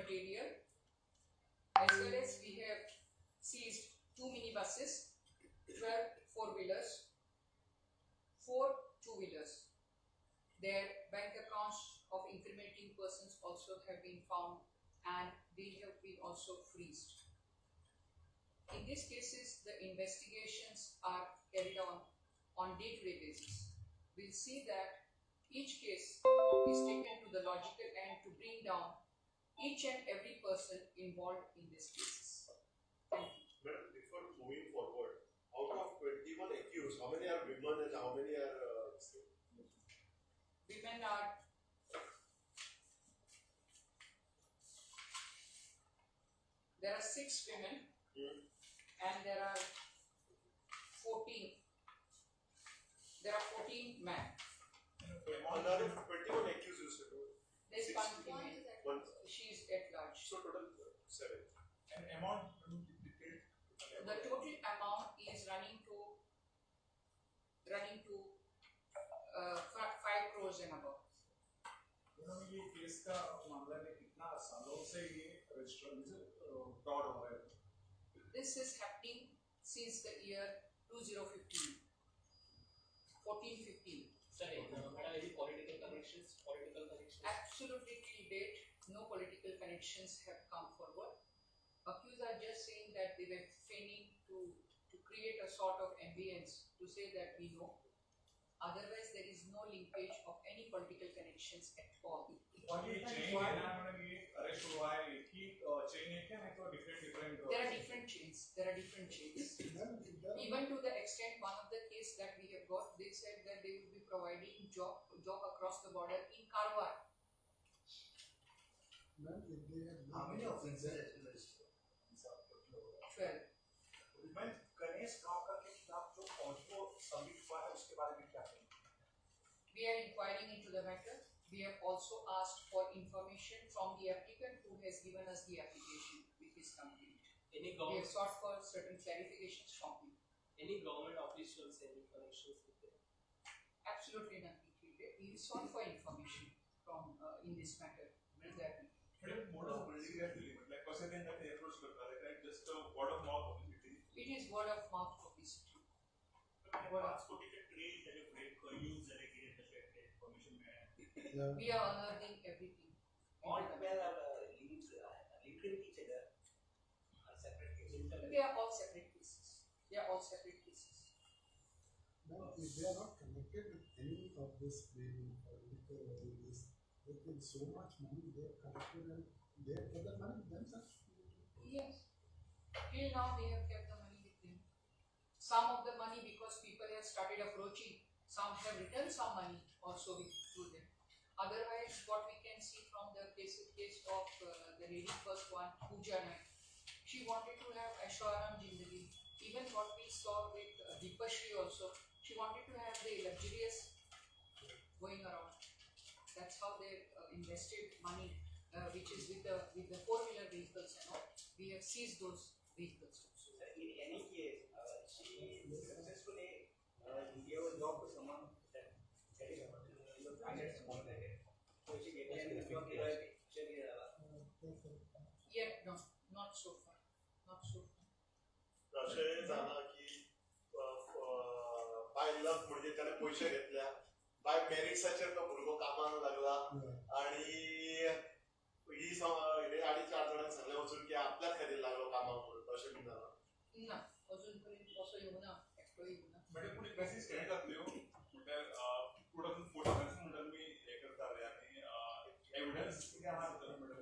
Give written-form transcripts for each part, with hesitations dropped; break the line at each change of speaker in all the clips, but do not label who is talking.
material, as well as we have seized 2 minibuses, 12 four-wheelers, 4 two-wheelers. Their bank accounts of incriminating persons also have been found, and they have been also freezed. In these cases, the investigations are carried on day-to-day basis. We'll see that each case is taken to the logical end to bring down each and every person involved in these cases. Thank you.
Madam, before moving forward, out of 21 accused, how many are women and how many are
women are there are 6 women and there are 14 men.
Another 21 accused you said.
There's 1 female. She is at large.
So total 7.
And amount
the total amount is running to 5 crores and above.
ये case का मामला में कितना सालों से ये register fraud हो रहा है?
This is happening since the year 2015, 14-15.
Sir, any political connections?
Absolutely till date, no political connections have come forward. Accused are just saying that they were feigning to create a sort of ambience to say that we know. Otherwise, there is no linkage of any political connections at all.
और ये chain है ना madam, ये arrest हुआ है एक ही chain है क्या, नहीं तो different
There are different chains. Even to the extent, one of the case that we have got, they said that they will be providing job across the border in Karwar.
How many offences have been registered?
12.
मैं गणेश काका के खिलाफ जो audio submit हुआ है उसके बारे में क्या कहेंगे?
We are inquiring into the matter. We have also asked for information from the applicant who has given us the application with his complete. We have sought for certain clarifications from him.
Any government officials, any connections with them?
Absolutely nothing. We sought for information from in this matter. Exactly.
Madam, what is building that limit? Like was it in that approach करता है, right? Just word of mouth publicity.
It is word of mouth publicity. We are unearthing everything.
All 12 are linked with each other. Separate cases.
They are all separate cases.
Now, if they are not connected with any of this trading or liquor or this, they get so much money, they are connected and they have got the money themselves.
Yes. Till now they have kept the money with them. Some of the money, because people have started approaching, some have returned some money also to them. Otherwise, what we can see from the case of the lady first one, Pooja Naik, she wanted to have Aishwaram Jindagi. Even what we saw with Deepashri also, she wanted to have the luxurious going around. That's how they invested money, which is with the four-wheeler vehicles and all. We have seized those vehicles also.
In any case, she successfully gave a job to someone that is financed someone like that. So she gave a job to
Yet no, not so far.
असे जाणा की by luck म्हणजे त्याने पैसे घेतल्या, bye मेरिट्साचेर तो भुरगो कामाक लागला आणि ही 4.5 जाणांक सांगले वचून की आपल्याच खातीर लागलो कामाक म्हणून, तशें बी जालां
ना अजूनपर्यंत असं येऊना, एकटो येऊना.
मॅडम पुढे कशी स्टँड घातली हो, म्हणजे 2014 म्हणून मी हे करताले आणि एव्हिडन्स किती आहात madam?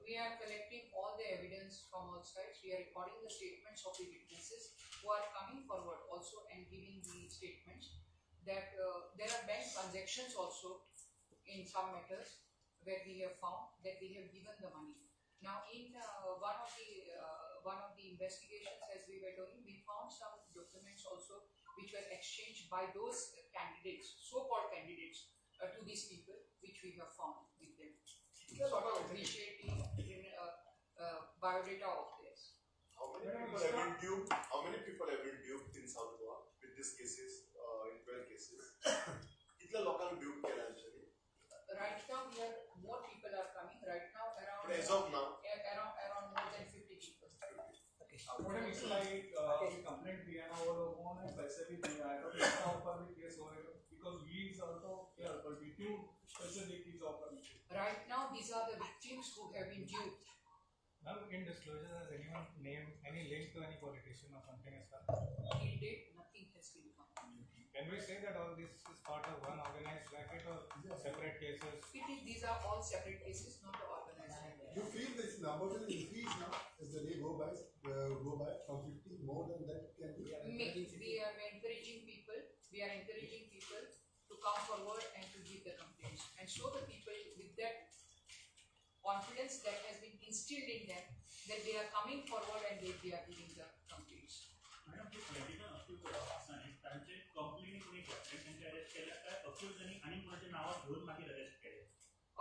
We are collecting all the evidence from all sides. We are recording the statements of the witnesses who are coming forward also and giving the statements that there are bank transactions also in some matters where we have found that they have given the money. Now, in one of the investigations as we were doing, we found some documents also which were exchanged by those candidates, so-called candidates, to these people, which we have found with them. Sort of appreciate the biodata of theirs.
How many people have been duped in South Goa with these cases, in 12 cases? कितल्या लोकांक dupe केला actually?
Right now, more people are coming. Right now, around
But as of now,
around more than 50 people.
Madam it's like की complaint दिया ना वो लोगों ने पैसे भी दिया है तो इसका ऊपर भी केस हो रहा है because we is also contribute पैसे दे की जॉब करने
Right now, these are the victims who have been duped.
Now, in disclosure, has anyone named any link to any politician or something as well?
Till date, nothing has been come.
Can we say that all this is part of one organized racket or separate cases?
These are all separate cases, not the organized.
You feel this number will increase now as the day go by from 50 more than that can be.
We are encouraging people to come forward and to give the complaints and show the people with that confidence that has been instilled in them that they are coming forward and they are giving the complaints.
Madam ते Platina accused असताना त्यांचे complaint कोणी केले त्यांचे arrest केल्या काय अक्यूजनी आणि कोणाचे नाव घेऊन मागीर अरेस्ट केले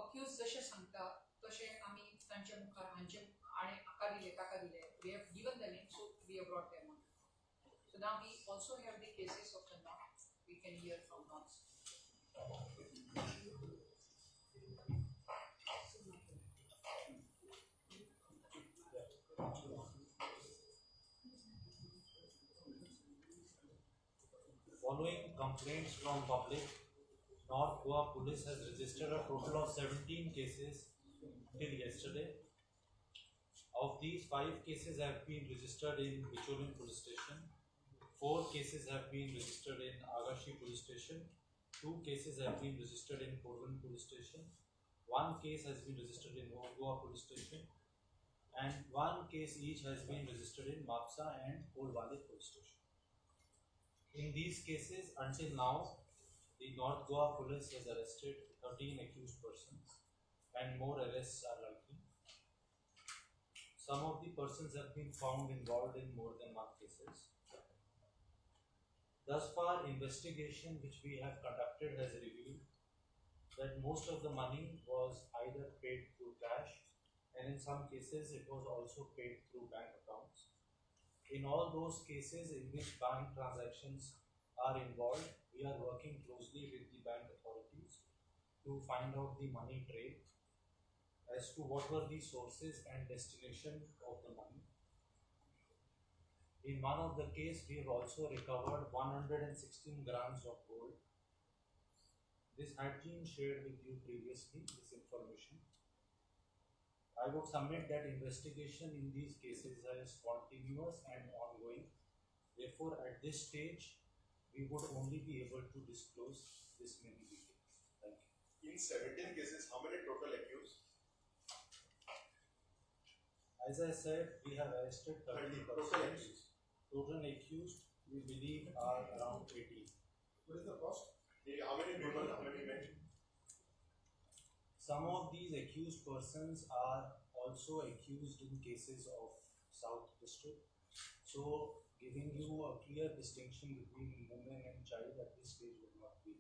Accused जशे सांगता तशे आमी तांच्या मुखार हांचे आणि हाका दिले ताका दिले we have given the name so we have brought them on. So now we also have the cases of the north we can hear from north.
Following complaints from public, North Goa Police has registered a total of 17 cases till yesterday. Of these, 5 cases have been registered in Bicholim Police Station, 4 cases have been registered in Agashi Police Station, 2 cases have been registered in Porvan Police Station, 1 case has been registered in North Goa Police Station, and 1 case each has been registered in Mapsa and Polwale Police Station. In these cases, until now, the North Goa Police has arrested 13 accused persons and more arrests are likely. Some of the persons have been found involved in more than 1 cases. Thus far, investigation which we have conducted has revealed that most of the money was either paid through cash and in some cases it was also paid through bank accounts. In all those cases in which bank transactions are involved, we are working closely with the bank authorities to find out the money trail as to what were the sources and destination of the money. In one of the case, we have also recovered 116 grams of gold. This had been shared with you previously, this information. I would submit that investigation in these cases is continuous and ongoing. Therefore, at this stage, we would only be able to disclose this many details. Thank you.
in 17 cases, how many total accused?
As I said, we have arrested 30
Total
persons.
accused.
Total accused, we believe, are around 80.
What is the cost?
How many people? How many men?
Some of these accused persons are also accused in cases of South District. So, giving you a clear distinction between women and child at this stage would not be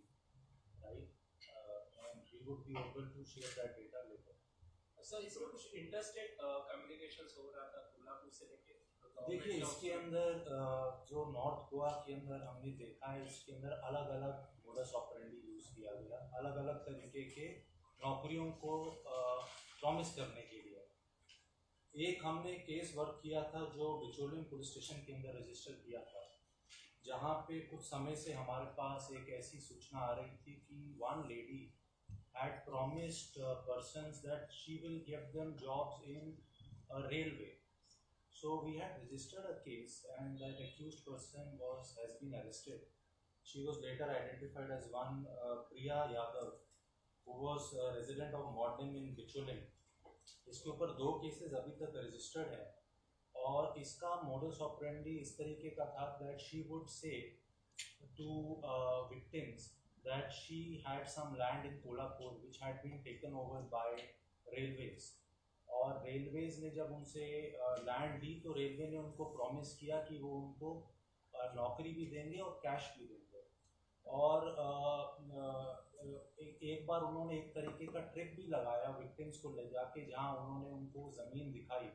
right. And we would be able to share that data later.
Sir इसमें कुछ interstate communications हो रहा था कोल्हापुर से लेके
देखिए इसके अंदर जो नॉर्थ गोवा के अंदर हमने देखा है इसके अंदर अलग अलग मोडस ऑपरेंडी यूज किया गया, अलग अलग तरीके के नौकरियों को प्रॉमिस करने के लिए। एक हमने केस वर्क किया था जो बिचोलियम पुलिस स्टेशन के अंदर रजिस्टर किया था, जहाँ पे कुछ समय से हमारे पास एक ऐसी सूचना आ रही थी कि one lady had promised persons that she will give them jobs in a railway. So we had registered a case and that accused person has been arrested. She was later identified as one Priya Yadav, who was a resident of Modnim in Bicholim. इसके ऊपर 2 cases अभी तक registered है और इसका modus operandi इस तरीके का था that she would say to victims that she had some land in Kolhapur which had been taken over by railways. और रेलवेज ने जब उनसे लैंड ली तो रेलवे ने उनको प्रॉमिस किया कि वो उनको नौकरी भी देंगे और कैश भी देंगे। और एक बार उन्होंने एक तरीके का ट्रिक भी लगाया विक्टिम्स को ले जाके, जहाँ उन्होंने उनको ज़मीन दिखाई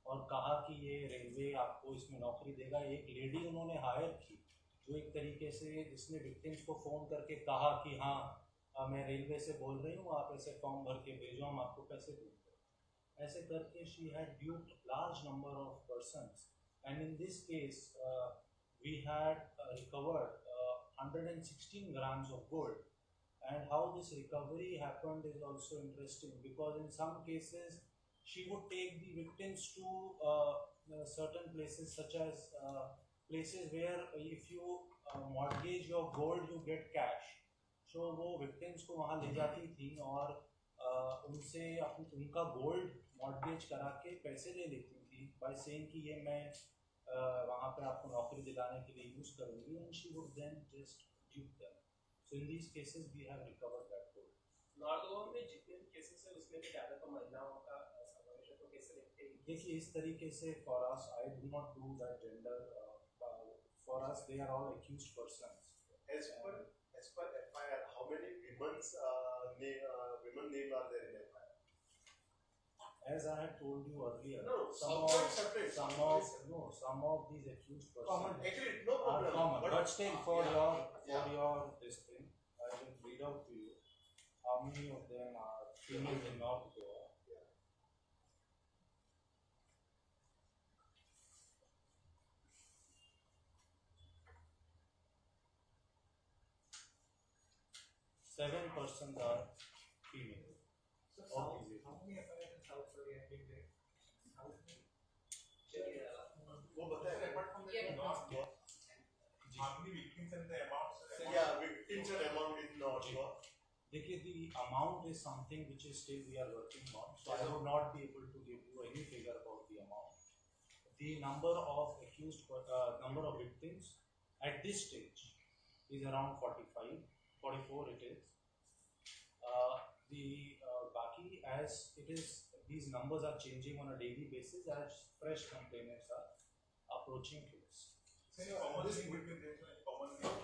और कहा कि ये रेलवे आपको इसमें नौकरी देगा। एक लेडी उन्होंने हायर की जो एक तरीके से जिसने विक्टिम्स को फ़ोन करके कहा कि हाँ मैं रेलवे से बोल रही हूँ, आप ऐसे फॉर्म भर के भेजो, हम आपको पैसे देंगे। ऐसे करके she had duped large number of persons, and in this case we had recovered 116 grams of gold. And how this recovery happened is also interesting, because in some cases she would take the victims to certain places, such as places where if you mortgage your gold you get cash. So वो victims को वहाँ ले जाती थी और उनसे उनका gold mortgage करा के पैसे ले लेती थी by saying कि ये मैं वहाँ पे आपको नौकरी दिलाने के लिए यूज करूँगी, and she would then just dupe them. So in these cases we have recovered that gold.
North Goa में जितने भी केसेस है उसमें भी ज़्यादा तो महिलाओं का समावेश है, तो कैसे देखते हैं?
देखिए इस तरीके से for us I do not do that gender. For us they are all accused persons.
As per FIR, how many women named are there in FIR?
As I had told you earlier,
No,
some
separate.
some of these accused persons
Agreed, no
are
problem.
common. But still, for
Yeah.
your this thing, I will read out to you how many of them are females in North Goa. 7% are female. Of these
How many FIRs in South Korea did they?
वो बताया.
Apart from that,
Yeah.
not how many victims and the amounts?
Yeah, victims and amount is not sure.
देखिए the amount is something which is still we are working on, so I would not be able to give you any figure about the amount. The number of accused, number of victims at this stage is around 45, 44 it is. The Baki, as it is, these numbers are changing on a daily basis as fresh complainants are approaching case.
Any common thing between them, any common thing,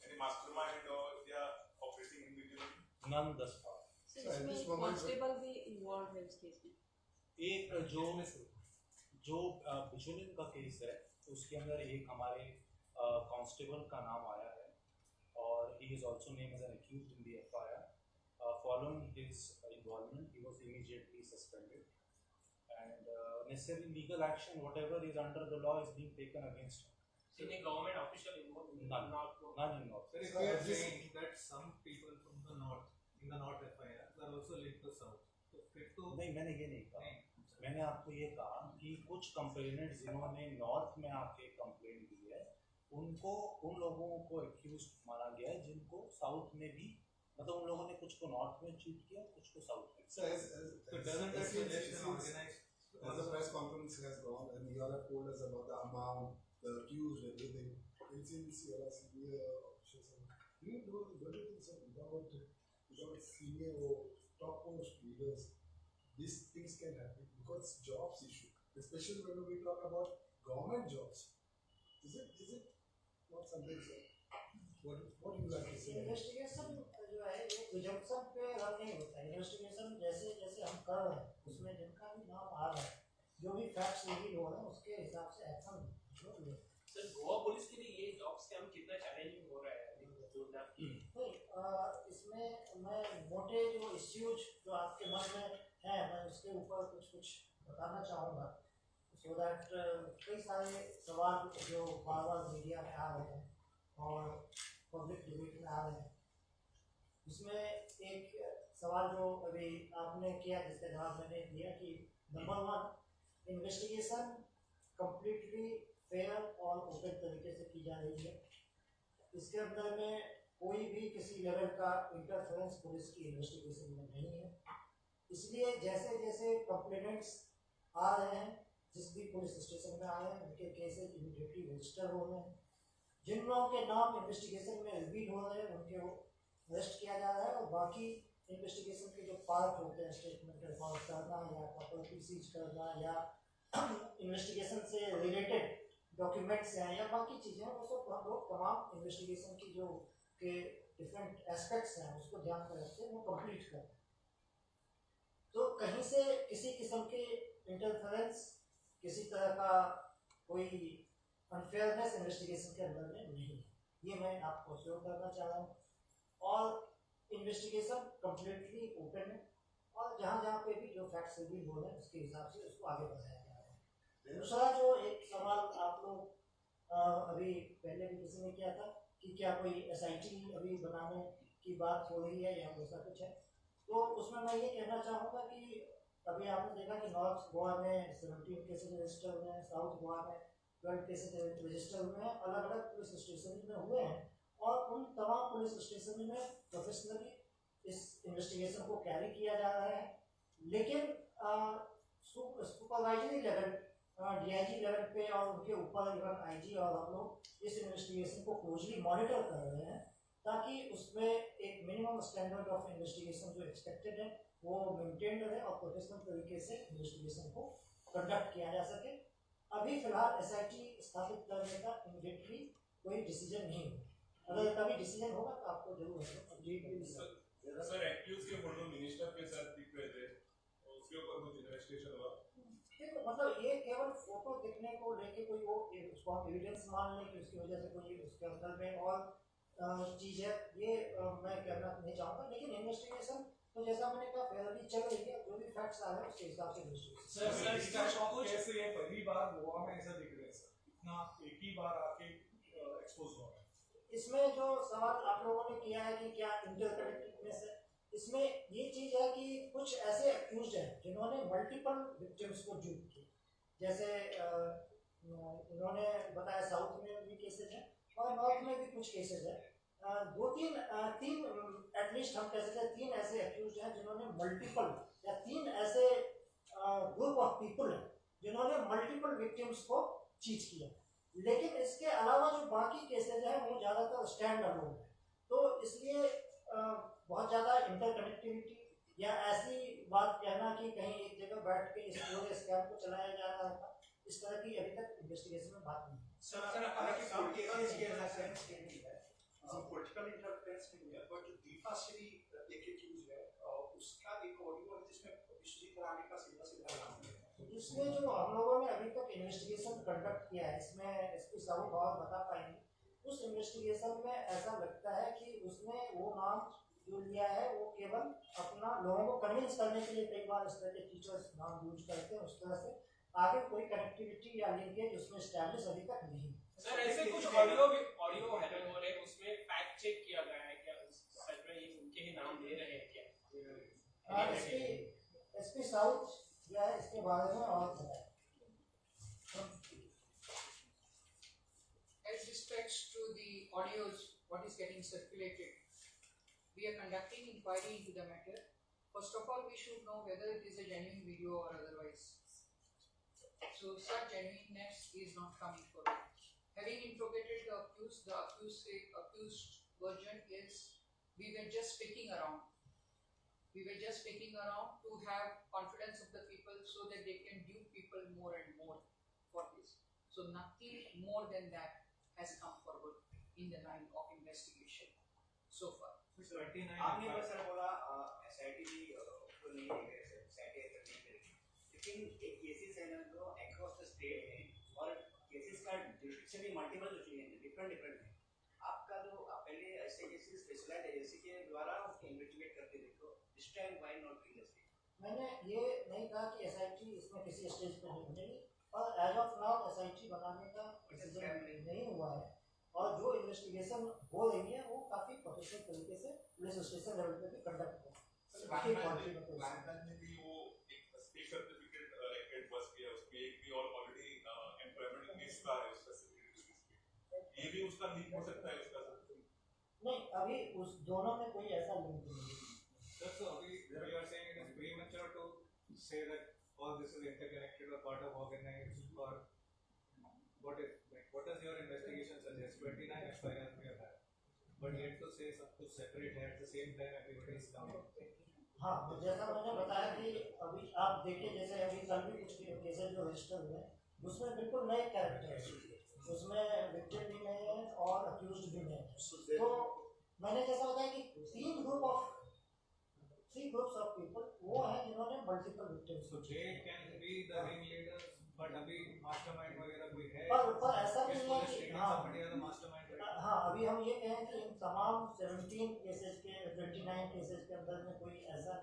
any mastermind or they are operating individually?
None thus far.
So at this moment-
constable भी involve है इस case में.
एक जो बिजुलिन का case है उसके अंदर एक हमारे कांस्टेबल का नाम आया है और he is also named as an accused in the FIR. Following his involvement, he was immediately suspended, and necessary legal action, whatever is under the law, is being taken against him.
Any government official involved in
None.
North Goa?
None in North.
Sir, if you are saying that some people from the north, in the north FIRs, are also linked to south, तो फिर तो
नहीं, मैंने ये नहीं कहा.
नहीं.
मैंने आपको ये कहा कि कुछ कंप्लेनेंट जिन्होंने नॉर्थ में आके कंप्लेंट दी है उनको उन लोगों को एक्यूज माना गया है जिनको साउथ में भी, मतलब उन लोगों ने कुछ को नॉर्थ में चीट किया कुछ को साउथ में.
So
So doesn't that suggest an
since
organized?
as the press conference has gone and you all have told us about the amount, the accused, everything, and since you are a senior officials, do you think so without senior or top post leaders, these things can happen because jobs issue, especially when we talk about government jobs. Is it not something, sir? What do you like to say?
Investigation जो है ये presumption पे run नहीं होता है. Investigation जैसे जैसे हम कर रहे हैं उसमें जिनका भी नाम आ रहा है, जो भी फैक्ट्स रिवील हो रहे हैं उसके हिसाब से एक्शन जो भी है.
सर गोवा पुलिस के लिए ये जॉब स्कैम कितना चैलेंजिंग हो रहा है जोरदार?
नहीं, इसमें मैं मोटे जो इश्यूज जो आपके मन में है मैं उसके ऊपर कुछ बताना चाहूँगा, सो दैट कई सारे सवाल जो बार बार मीडिया में आ रहे हैं और पब्लिक डिबेट में आ रहे हैं, उसमें एक सवाल जो अभी आपने किया जिसका जवाब मैंने दिया कि नंबर 1, इन्वेस्टिगेशन कंप्लीटली फेयर और ओपन तरीके से की जा रही है. इसके अंदर में कोई भी किसी लेवल का इंटरफेरेंस पुलिस की इन्वेस्टिगेशन में नहीं है. इसलिए जैसे जैसे कंप्लेनेंट्स आ रहे हैं जिस भी पुलिस स्टेशन में आए हैं उनके केसेस इमीडिएटली रजिस्टर हो रहे हैं. जिन लोगों के नाम इन्वेस्टिगेशन में रिवील हो रहे हैं उनके अरेस्ट किया जा रहा है और बाकी इन्वेस्टिगेशन के जो पार्ट होते हैं स्टेटमेंट रिकॉर्ड करना या प्रॉपर्टी सीज करना या इन्वेस्टिगेशन से रिलेटेड डॉक्यूमेंट्स हैं या बाकी चीज़ें, वो सब हम लोग तमाम इन्वेस्टिगेशन की जो के डिफरेंट एस्पेक्ट्स हैं उसको ध्यान में रखते हैं वो कंप्लीट करते हैं. तो कहीं से किसी किस्म के इंटरफेरेंस, किसी तरह का कोई अनफेयरनेस इन्वेस्टिगेशन के अंदर में नहीं है, ये मैं आपको श्योर करना चाह रहा हूँ. और इन्वेस्टिगेशन कम्प्लीटली ओपन है और जहाँ जहाँ पे भी जो फैक्ट्स रिवील हो रहे हैं उसके हिसाब से उसको आगे बढ़ाया जा रहा है। दूसरा जो एक सवाल आप लोग अभी पहले भी किसी ने किया था कि क्या कोई SIT अभी बनाने की बात हो रही है या ऐसा कुछ है, तो उसमें मैं ये कहना चाहूँगा कि अभी आपने देखा कि नॉर्थ गोवा में 17 केसेज रजिस्टर हुए हैं, साउथ गोवा में 12 केसेज रजिस्टर हुए हैं, अलग अलग पुलिस स्टेशन में हुए हैं, और उन तमाम पुलिस स्टेशन में प्रोफेशनली इस इन्वेस्टिगेशन को कैरी किया जा रहा है। लेकिन सुपरवाइजरी लेवल DIG लेवल पे और उनके ऊपर इवन IG और हम लोग इस इन्वेस्टिगेशन को क्लोजली मॉनिटर कर रहे हैं ताकि उसमें एक मिनिमम स्टैंडर्ड ऑफ इन्वेस्टिगेशन जो एक्सपेक्टेड है वो मेंटेन रहे और प्रोफेशनल तरीके से इन्वेस्टिगेशन को कंडक्ट किया जा सके। अभी फिलहाल SIT स्थापित करने का इमीडिएटली कोई डिसीजन नहीं हुआ, अगर कभी डिसीजन होगा तो आपको जरूर
सर एक्यूज के फोटो मिनिस्टर के साथ दिख रहे थे, उसके ऊपर कुछ इन्वेस्टिगेशन हुआ?
मतलब ये केवल फोटो दिखने को लेके कोई वो उसको हम एविडेंस मान लें कि उसकी वजह से कोई उसके अंदर में और चीज है, ये मैं कहना नहीं चाहूँगा। लेकिन इन्वेस्टिगेशन तो जैसा मैंने कहा फेयरली चल रही है, जो भी फैक्ट्स आ रहे हैं उसके हिसाब से इन्वेस्टिगेशन।
सर इसका शॉक कैसे ये पहली बार गोवा में ऐसा दिख रहा है सर, इतना एक ही बार आके एक्सपोज हो रहा है?
इसमें जो सवाल आप लोगों ने किया है कि क्या इंटरकनेक्टेडनेस है, इसमें ये चीज है कि कुछ ऐसे एक्यूज्ड हैं जिन्होंने मल्टीपल विक्टिम्स को जूट किया, जैसे इन्होंने बताया साउथ में भी केसेस हैं और नॉर्थ में भी कुछ केसेस हैं। तीन एटलीस्ट हम कह सकते हैं 3 ऐसे एक्यूज्ड हैं जिन्होंने मल्टीपल या 3 ऐसे ग्रुप ऑफ पीपल हैं जिन्होंने मल्टीपल विक्टिम्स को चीट किया। लेकिन इसके अलावा जो बाकी केसेज हैं वो ज़्यादातर स्टैंड अलोन है, तो इसलिए बहुत ज़्यादा इंटरकनेक्टिविटी या ऐसी बात कहना कि कहीं एक जगह बैठ के इस पूरे स्कैम को चलाया जा रहा था, इस तरह की अभी तक इन्वेस्टिगेशन में बात नहीं है।
पॉलिटिकल इंटरफेरेंस नहीं है, बट जो दीपा श्री एक एक्यूज है उसका एक ऑडियो है जिसमें विश्वजीत राणे का सीधा नाम है।
इसमें जो हम लोगों ने अभी तक इन्वेस्टिगेशन कंडक्ट किया है, इसमें इसकी साउथ और बता पाएंगे, उस इन्वेस्टिगेशन में ऐसा लगता है कि उसने वो नाम जो लिया है वो केवल अपना लोगों को कन्विंस करने के लिए कई बार इस तरह के टीचर्स नाम यूज करते हैं, उस तरह से आगे कोई कनेक्टिविटी या लिंकेज उसमें स्टैब्लिश अभी तक नहीं।
सर ऐसे कुछ ऑडियो है हो रहे उसमें फैक्ट चेक किया गया है क्या, सच में ये उनके ही नाम ले रहे हैं क्या?
एसपी साउथ जो है इसके बारे में और बताएं।
As respects to the audios, what is getting circulated, we are conducting inquiry into the matter. First of all, we should know whether it is a genuine video or otherwise. So such genuineness is not coming forward. Having interrogated the accused version is we were just picking around. We were just picking around to have confidence of the people so that they can dupe people more and more for this. So nothing more than that has come forward in the line of investigation so far.
29
आपने बस sir बोला SIT भी तो नहीं है SIT ऐसा नहीं करेगी, लेकिन एक केसेस है ना जो अक्रॉस द स्टेट है और केसेस का डिस्ट्रिक्ट से भी मल्टीपल डिफरेंट है। आपका जो पहले ऐसे केसेस स्पेशलाइज्ड एजेंसी के द्वारा इन्वेस्टिगेट करते थे, तो this time why not previously?
मैंने ये नहीं कहा कि SIT इसमें किसी स्टेज पे नहीं बनेगी, और एज ऑफ नाउ SIT बनाने का डिसीजन नहीं हुआ है, और जो इन्वेस्टिगेशन हो रही है वो काफी प्रोफेशनल तरीके से पुलिस स्टेशन लेवल पे भी कंडक्ट हो।
प्लान में भी वो एक स्टे सर्टिफिकेट एडवर्स किया, उसमें एक भी और ऑलरेडी एम्प्लॉयमेंट केस का है उसका सर्टिफिकेट, ये भी उसका लिंक हो सकता है उसका
नहीं, अभी उस दोनों में कोई ऐसा लिंक नहीं है।
So we are saying it is premature to say that all this is interconnected or part of organized, or what does your investigation suggest? 29 FIRs we have had, but yet to say something separate है at the same time everybody is coming.
हाँ, तो जैसा मैंने बताया कि अभी आप देखिए, जैसे अभी कल भी कुछ केसेस जो रजिस्टर हुए उसमें बिल्कुल नए कैरेक्टर है, उसमें विक्टिम भी नए हैं और अक्यूज्ड भी नए हैं। तो मैंने जैसा बताया कि 3 groups of people वो हैं जिन्होंने multiple victims.
So they can be the ringleaders, but अभी मास्टरमाइंड वगैरह कोई है?
पर ऐसा नहीं है कि
मास्टरमाइंड।
हाँ, अभी हम ये कहें कि इन तमाम 17 केसेस के 29 केसेस के अंदर में कोई ऐसा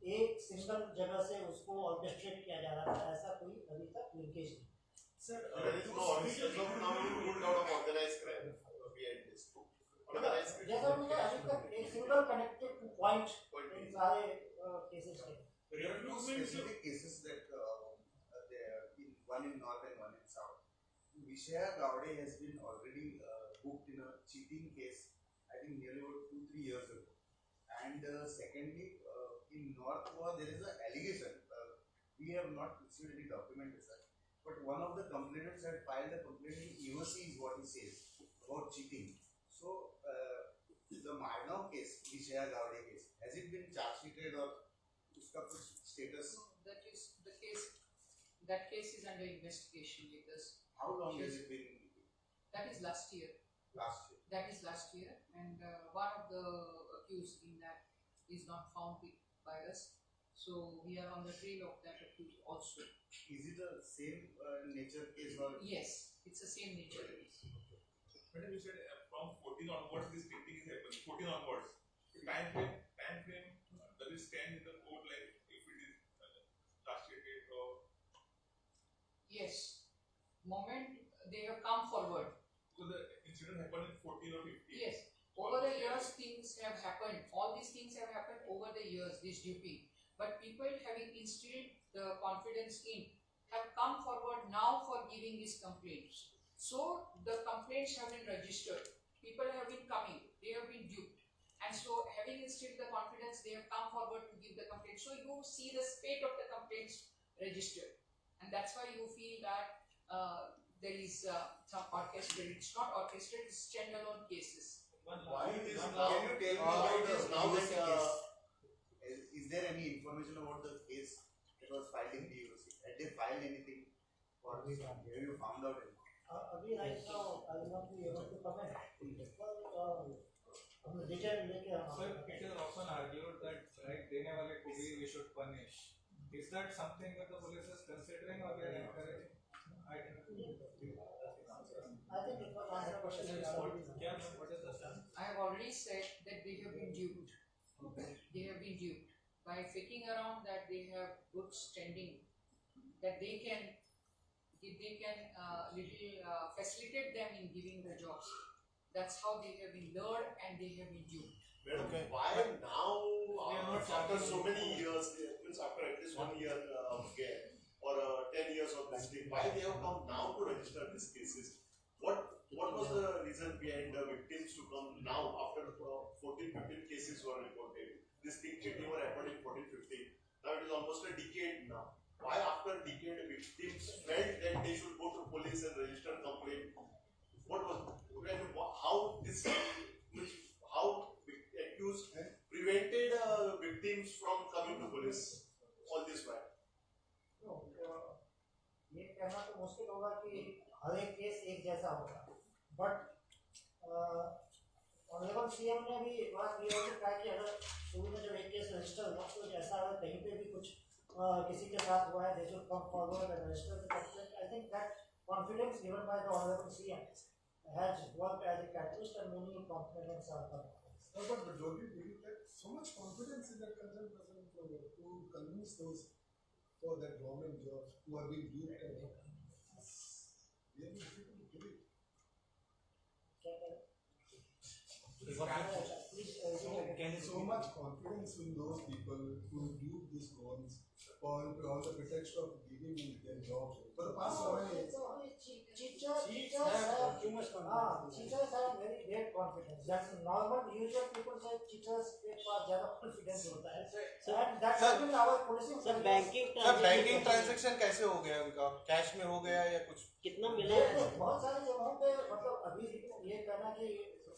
एक सिंगल जगह से उसको ऑर्केस्ट्रेट किया जा रहा था, ऐसा कोई अभी तक लिंकेज नहीं।
There is no organization of now ruled out of organized crime behind this. Organized crime.
जैसा उन्होंने अभी तक एक सिंगल कनेक्टेड पॉइंट इन सारे केसेस के।
There are two specific cases that there in one in north and one in south. Vishaya Gowde has been already booked in a cheating case, I think nearly about 2-3 years ago. And secondly, in North Goa there is an allegation. We have not received any document as such, but one of the complainants had filed a complaint in EOC, is what he says about cheating. So the Marnau case, Vishaya Gowde case, has it been charge sheeted or uska kuch status?
That is the case. That case is under investigation with us.
How long has it been?
That is last year.
Last year.
That is last year, and one of the accused in that is not found by us. So we are on the trail of that accused also.
Is it the same nature case or?
Yes, it's the same nature case.
Madam, you said from 14 onwards this cheating is happening. 14 onwards. Time frame, does it stand in the court like if it is last year date or?
Yes, moment they have come forward.
So the incident happened in 14 or 15.
Yes, over the years things have happened. All these things have happened over the years. This duping, but people having instilled the confidence in have come forward now for giving these complaints. So the complaints have been registered. People have been coming. They have been duped, and so having instilled the confidence, they have come forward to give the complaints. So you see the spate of the complaints registered, and that's why you feel that there is some orchestrated. It's not orchestrated. It's standalone cases.
Why it is
Can
now?
you tell me why it is now
EOC
that
case? Is there any information about the case that was filed in the EOC? Had they filed anything for this? Have you found out anything?
अभी right now I will not be able to comment. हम detail लेके
Sir, it is often argued that right देने वाले को भी we should punish. Is that something that the police is considering or they are encouraging? I
think it was answer question is already.
What is the stand?
I have already said that they have been duped. They have been duped by faking around that they have good standing, that they can facilitate them in giving the jobs. That's how they have been lured and they have been duped.
Madam, why now after so many years, after at least 1 year gap or 10 years of this thing, why they have come now to register these cases? What was the reason behind the victims to come now after 14-15 cases were reported? This thing cheating were happened in 14-15. Now it is almost a decade now. Why after a decade victims felt that they should go to police and register complaint? How this how accused prevented victims from coming to police all this while?
No, ये कहना तो मुश्किल होगा कि हर एक case एक जैसा होगा, बट ऑनरेबल सीएम ने भी बात की है कि अगर शुरू में जब एक केस रजिस्टर हुआ तो ऐसा अगर कहीं पे भी कुछ किसी के साथ हुआ है, they should come forward and register the complaint. I think that confidence given by the honorable CM has worked as a catalyst and many complaints are coming.
No, but don't you believe that so much confidence in that concerned person to convince those for that government jobs who have been duped and it's really difficult to believe. So much confidence in those people who dupe these loans on the pretext of giving them jobs for the past 7 years.
Cheaters have very great confidence. That's normal. Usual people say cheaters के पास ज़्यादा confidence होता है. And that's something our policing.
Sir banking transaction कैसे हो गया उनका? Cash में हो गया या कुछ? कितना मिला?
बहुत सारी जगहों पे मतलब अभी ये कहना कि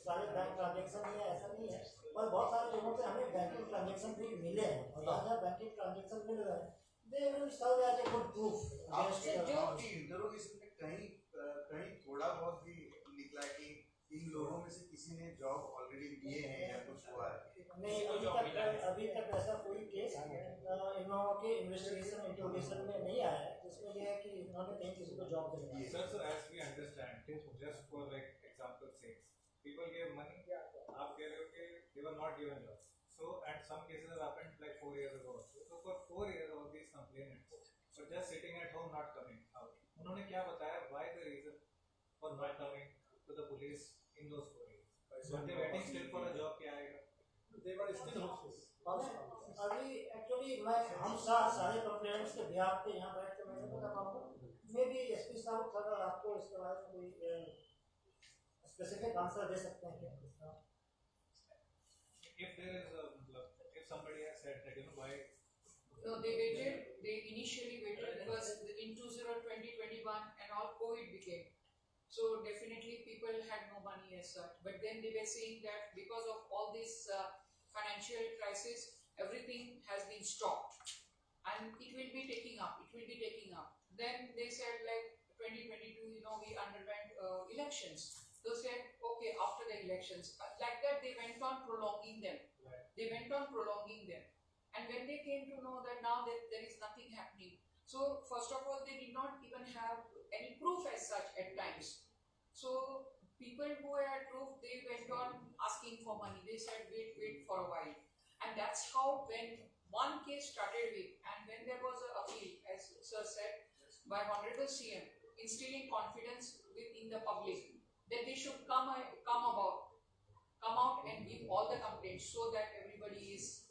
सारे बैंक ट्रांजैक्शन ही है ऐसा नहीं है, पर बहुत सारी जगहों पे हमें बैंकिंग ट्रांजैक्शन भी मिले हैं और जहाँ बैंकिंग ट्रांजैक्शन मिल रहे हैं they will serve as a good proof.
आपके इंटरोगेशन में कहीं थोड़ा बहुत भी निकला कि इन लोगों में से किसी ने जॉब ऑलरेडी लिए हैं या कुछ हुआ है?
नहीं, अभी तक ऐसा कोई केस इन लोगों के इन्वेस्टिगेशन इंटरोगेशन में नहीं आया है जिसमें यह है कि इन्होंने कहीं किसी को जॉब दिलाई है.
Sir, so as we understand, just for like example sake, people gave money. आप कह रहे हो कि they were not given jobs. So, and some cases have happened like 4 years ago also. for 4 years of these complainants were just sitting at home, not coming out. उन्होंने क्या बताया? Why the reason for not coming to the police in those 4 years? So they waiting still for a job क्या आएगा?
They were still hopeless. अभी actually मैं हम सारे complaints के बिहार पे यहाँ बैठ के मैंने पता पाऊंगा मे भी एसपी साहब अगर आपको इसके बारे में कोई स्पेसिफिक आंसर दे सकते हैं क्या?
If there is if somebody has said that why.
No, they initially waited because in 2020-21 and all COVID became. So definitely people had no money as such. But then they were saying that because of all this financial crisis, everything has been stopped. And it will be taking up. Then they said like 2022, we underwent elections. They said, okay, after the elections. Like that they went on prolonging them. And when they came to know that now that there is nothing happening. So first of all, they did not even have any proof as such at times. So people who had proof, they went on asking for money. They said, wait for a while. And that's how when one case started with, and when there was an appeal, as Sir said, by Honorable CM, instilling confidence within the public, that they should come out and give all the complaints so that everybody's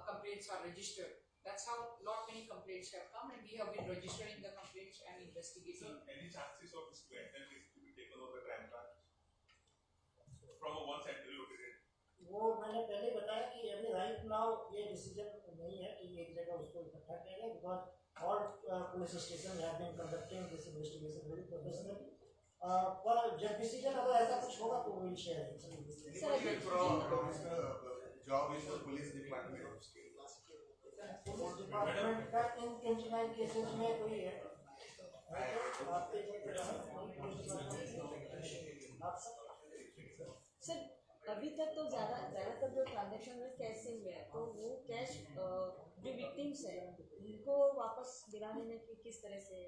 complaints are registered. That's how many complaints have come, and we have been registering the complaints and investigating.
So, any chances of this to enter this to be taken over by crime branch from a one centrally located?
वो मैंने पहले बताया कि अभी right now ये decision नहीं है कि एक जगह उसको इकट्ठा किया जाए because all police station have been conducting this investigation very professionally पर जब डिसीजन अगर ऐसा कुछ होगा तो will share it
job in the police department.
Police department का इन 29 केसेस में कोई है
सर अभी तक तो ज़्यादातर जो ट्रांजेक्शन में कैश से हुआ है तो वो कैश जो विक्टिम्स है उनको वापस दिलाने में किस तरह से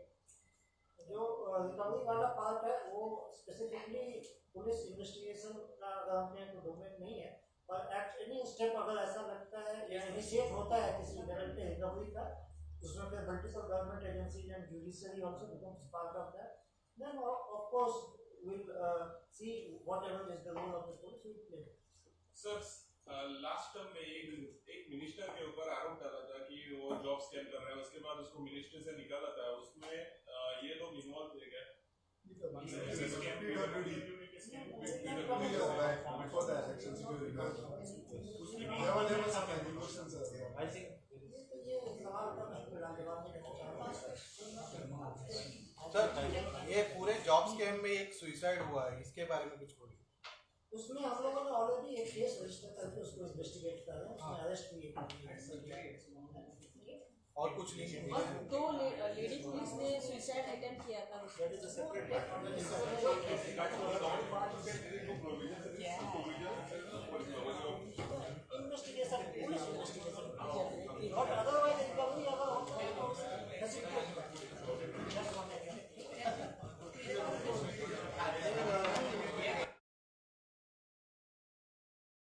जो रिकवरी वाला पार्ट है वो स्पेसिफिकली पुलिस इन्वेस्टिगेशन का गवर्नमेंट डोमेन नहीं है पर एट एनी स्टेप अगर ऐसा लगता है या इनिशिएट होता है किसी लेवल पे रिकवरी का उसमें फिर multiple government agency and judiciary also becomes part of that then of course we'll see whatever is the role of the police will play.
Sir last term में एक मिनिस्टर के ऊपर आरोप डाला था कि वो जॉब स्कैम कर रहा है उसके बाद उसको मिनिस्टर से निकाला था उसमें ये लोग इन्वॉल्व थे क्या?
Before the elections, there were some allegations.
I think
sir ये पूरे जॉब स्कैम में एक सुसाइड हुआ है इसके बारे में कुछ बोलिए।
उसमें हम लोगों ने ऑलरेडी एक केस रजिस्टर करके उसको इन्वेस्टिगेट कर रहे हैं उसमें अरेस्ट भी
और कुछ नहीं है।
और 2 लेडी पुलिस ने सुसाइड अटेम्प्ट किया था
इन्वेस्टिगेशन पुलिस इन्वेस्टिगेशन